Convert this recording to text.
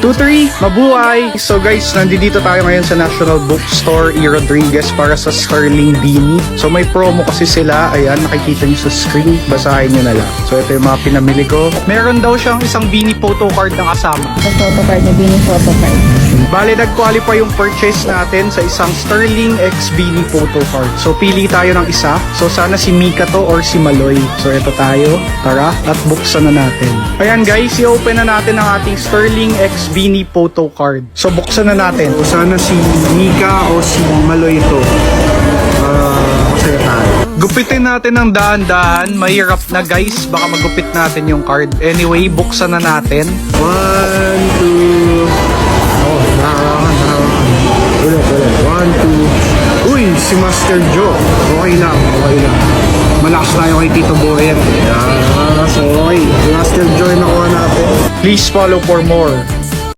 2-3, mabuhay! So guys, nandito tayo ngayon sa National Bookstore E. Rodriguez para sa Sterling Beanie. So may promo kasi sila, ayan, nakikita nyo sa screen, basahin nyo na lang. So ito yung mga pinamili ko. Meron daw siyang isang Beanie photo card na kasama. Sa photo card na Beanie photo card. Bale, nag-qualify yung purchase natin sa isang Sterling X Beanie photo card. So pili tayo ng isa. So sana si Mika to or si Maloy. So ito tayo, tara, at buksan na natin. Ayan guys, i-open na natin ang ating Sterling X Beanie photo card. So buksan na natin. So sana si Mika o si Maloy ito. Masaya tayo. Gupitin natin ng dahan-dahan. Mahirap na guys, baka magupit natin yung card. Anyway, buksan na natin. 1, 2. Oh, nakakangan. Ulit. 1, 2. Uy, si Master Joe. Okay lang. Malakas tayo kay Tito Boyet. So, okay. Master Joe nakuha natin. Please follow for more.